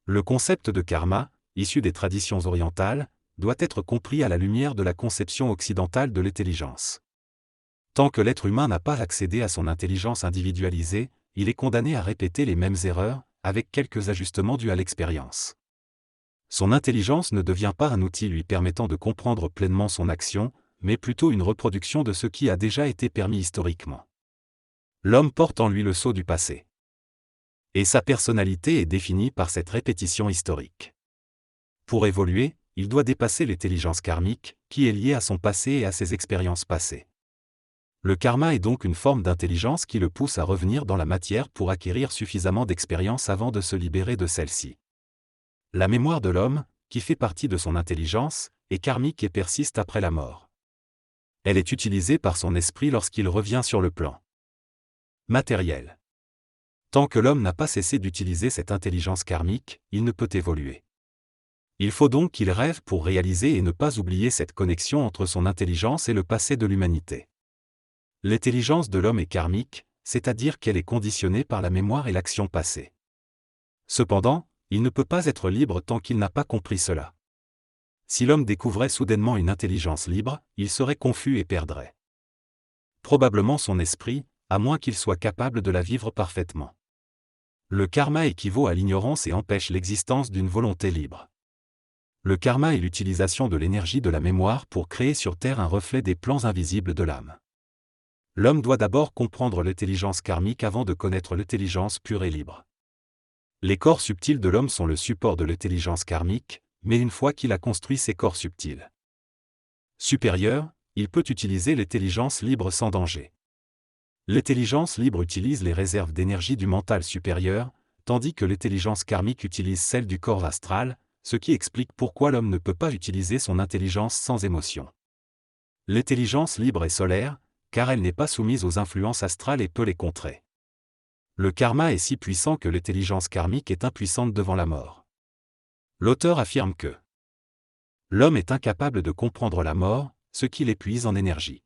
Le concept de karma, issu des traditions orientales, doit être compris à la lumière de la conception occidentale de l'intelligence. Tant que l'être humain n'a pas accédé à son intelligence individualisée, il est condamné à répéter les mêmes erreurs, avec quelques ajustements dus à l'expérience. Son intelligence ne devient pas un outil lui permettant de comprendre pleinement son action, mais plutôt une reproduction de ce qui a déjà été permis historiquement. L'homme porte en lui le sceau du passé. Et sa personnalité est définie par cette répétition historique. Pour évoluer, il doit dépasser l'intelligence karmique, qui est liée à son passé et à ses expériences passées. Le karma est donc une forme d'intelligence qui le pousse à revenir dans la matière pour acquérir suffisamment d'expérience avant de se libérer de celle-ci. La mémoire de l'homme, qui fait partie de son intelligence, est karmique et persiste après la mort. Elle est utilisée par son esprit lorsqu'il revient sur le plan matériel. Tant que l'homme n'a pas cessé d'utiliser cette intelligence karmique, il ne peut évoluer. Il faut donc qu'il rêve pour réaliser et ne pas oublier cette connexion entre son intelligence et le passé de l'humanité. L'intelligence de l'homme est karmique, c'est-à-dire qu'elle est conditionnée par la mémoire et l'action passée. Cependant, il ne peut pas être libre tant qu'il n'a pas compris cela. Si l'homme découvrait soudainement une intelligence libre, il serait confus et perdrait probablement son esprit, à moins qu'il soit capable de la vivre parfaitement. Le karma équivaut à l'ignorance et empêche l'existence d'une volonté libre. Le karma est l'utilisation de l'énergie de la mémoire pour créer sur Terre un reflet des plans invisibles de l'âme. L'homme doit d'abord comprendre l'intelligence karmique avant de connaître l'intelligence pure et libre. Les corps subtils de l'homme sont le support de l'intelligence karmique, mais une fois qu'il a construit ces corps subtils supérieurs, il peut utiliser l'intelligence libre sans danger. L'intelligence libre utilise les réserves d'énergie du mental supérieur, tandis que l'intelligence karmique utilise celle du corps astral, ce qui explique pourquoi l'homme ne peut pas utiliser son intelligence sans émotion. L'intelligence libre est solaire, car elle n'est pas soumise aux influences astrales et peut les contrer. Le karma est si puissant que l'intelligence karmique est impuissante devant la mort. L'auteur affirme que l'homme est incapable de comprendre la mort, ce qui l'épuise en énergie.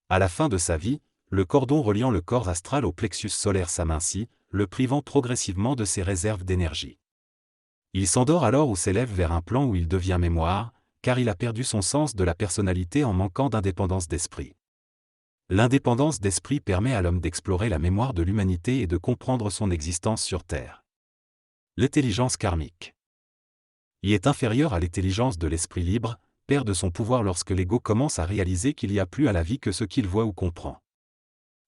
À la fin de sa vie, le cordon reliant le corps astral au plexus solaire s'amincit, le privant progressivement de ses réserves d'énergie. Il s'endort alors ou s'élève vers un plan où il devient mémoire, car il a perdu son sens de la personnalité en manquant d'indépendance d'esprit. L'indépendance d'esprit permet à l'homme d'explorer la mémoire de l'humanité et de comprendre son existence sur Terre. L'intelligence karmique y est inférieure à l'intelligence de l'esprit libre, perd son pouvoir lorsque l'ego commence à réaliser qu'il n'y a plus à la vie que ce qu'il voit ou comprend.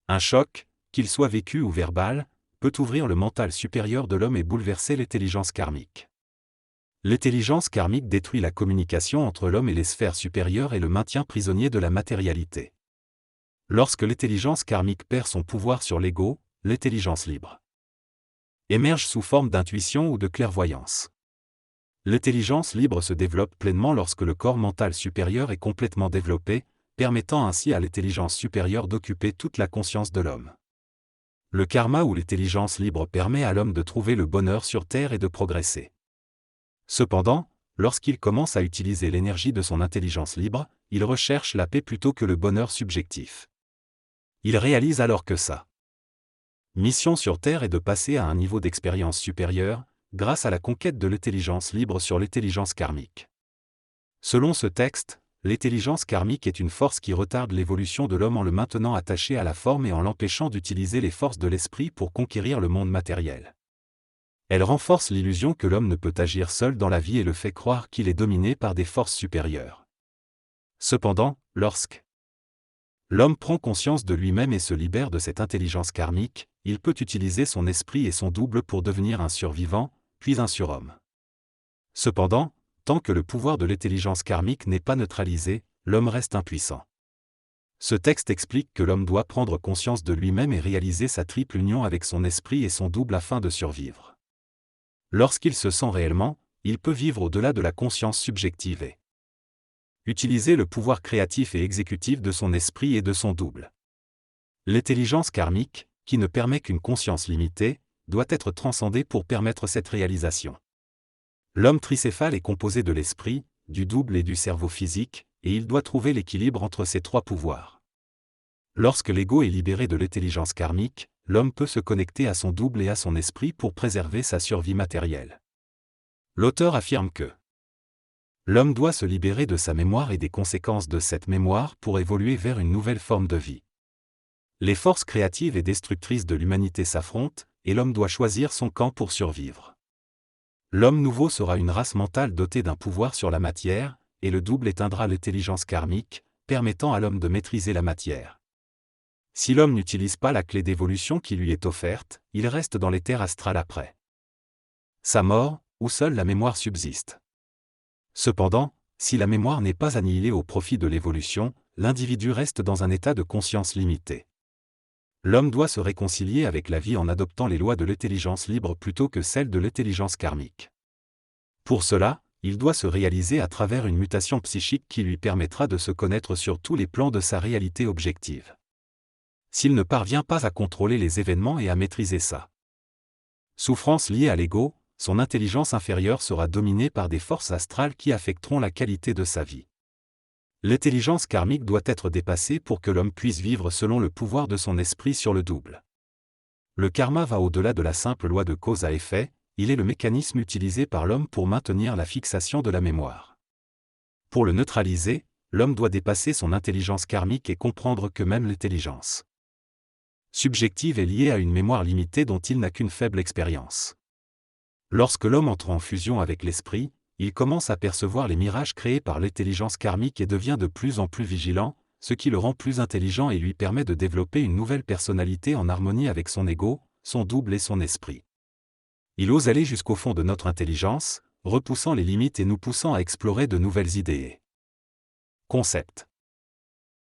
Un choc, qu'il soit vécu ou verbal, peut ouvrir le mental supérieur de l'homme et bouleverser l'intelligence karmique. L'intelligence karmique détruit la communication entre l'homme et les sphères supérieures et le maintient prisonnier de la matérialité. Lorsque l'intelligence karmique perd son pouvoir sur l'ego, l'intelligence libre émerge sous forme d'intuition ou de clairvoyance. L'intelligence libre se développe pleinement lorsque le corps mental supérieur est complètement développé, permettant ainsi à l'intelligence supérieure d'occuper toute la conscience de l'homme. Le karma ou l'intelligence libre permet à l'homme de trouver le bonheur sur Terre et de progresser. Cependant, lorsqu'il commence à utiliser l'énergie de son intelligence libre, il recherche la paix plutôt que le bonheur subjectif. Il réalise alors que sa mission sur Terre est de passer à un niveau d'expérience supérieur, grâce à la conquête de l'intelligence libre sur l'intelligence karmique. Selon ce texte, l'intelligence karmique est une force qui retarde l'évolution de l'homme en le maintenant attaché à la forme et en l'empêchant d'utiliser les forces de l'esprit pour conquérir le monde matériel. Elle renforce l'illusion que l'homme ne peut agir seul dans la vie et le fait croire qu'il est dominé par des forces supérieures. Cependant, lorsque l'homme prend conscience de lui-même et se libère de cette intelligence karmique, il peut utiliser son esprit et son double pour devenir un survivant, puis un surhomme. Cependant, tant que le pouvoir de l'intelligence karmique n'est pas neutralisé, l'homme reste impuissant. Ce texte explique que l'homme doit prendre conscience de lui-même et réaliser sa triple union avec son esprit et son double afin de survivre. Lorsqu'il se sent réellement, il peut vivre au-delà de la conscience subjective et utiliser le pouvoir créatif et exécutif de son esprit et de son double. L'intelligence karmique, qui ne permet qu'une conscience limitée, doit être transcendée pour permettre cette réalisation. L'homme tricéphale est composé de l'esprit, du double et du cerveau physique, et il doit trouver l'équilibre entre ces trois pouvoirs. Lorsque l'ego est libéré de l'intelligence karmique, l'homme peut se connecter à son double et à son esprit pour préserver sa survie matérielle. L'auteur affirme que l'homme doit se libérer de sa mémoire et des conséquences de cette mémoire pour évoluer vers une nouvelle forme de vie. Les forces créatives et destructrices de l'humanité s'affrontent, et l'homme doit choisir son camp pour survivre. L'homme nouveau sera une race mentale dotée d'un pouvoir sur la matière, et le double éteindra l'intelligence karmique, permettant à l'homme de maîtriser la matière. Si l'homme n'utilise pas la clé d'évolution qui lui est offerte, il reste dans l'éther astral après sa mort, où seule la mémoire subsiste. Cependant, si la mémoire n'est pas annihilée au profit de l'évolution, l'individu reste dans un état de conscience limité. L'homme doit se réconcilier avec la vie en adoptant les lois de l'intelligence libre plutôt que celles de l'intelligence karmique. Pour cela, il doit se réaliser à travers une mutation psychique qui lui permettra de se connaître sur tous les plans de sa réalité objective. S'il ne parvient pas à contrôler les événements et à maîtriser sa souffrance liée à l'ego, son intelligence inférieure sera dominée par des forces astrales qui affecteront la qualité de sa vie. L'intelligence karmique doit être dépassée pour que l'homme puisse vivre selon le pouvoir de son esprit sur le double. Le karma va au-delà de la simple loi de cause à effet, il est le mécanisme utilisé par l'homme pour maintenir la fixation de la mémoire. Pour le neutraliser, l'homme doit dépasser son intelligence karmique et comprendre que même l'intelligence subjective est liée à une mémoire limitée dont il n'a qu'une faible expérience. Lorsque l'homme entre en fusion avec l'esprit, il commence à percevoir les mirages créés par l'intelligence karmique et devient de plus en plus vigilant, ce qui le rend plus intelligent et lui permet de développer une nouvelle personnalité en harmonie avec son ego, son double et son esprit. Il ose aller jusqu'au fond de notre intelligence, repoussant les limites et nous poussant à explorer de nouvelles idées et concepts.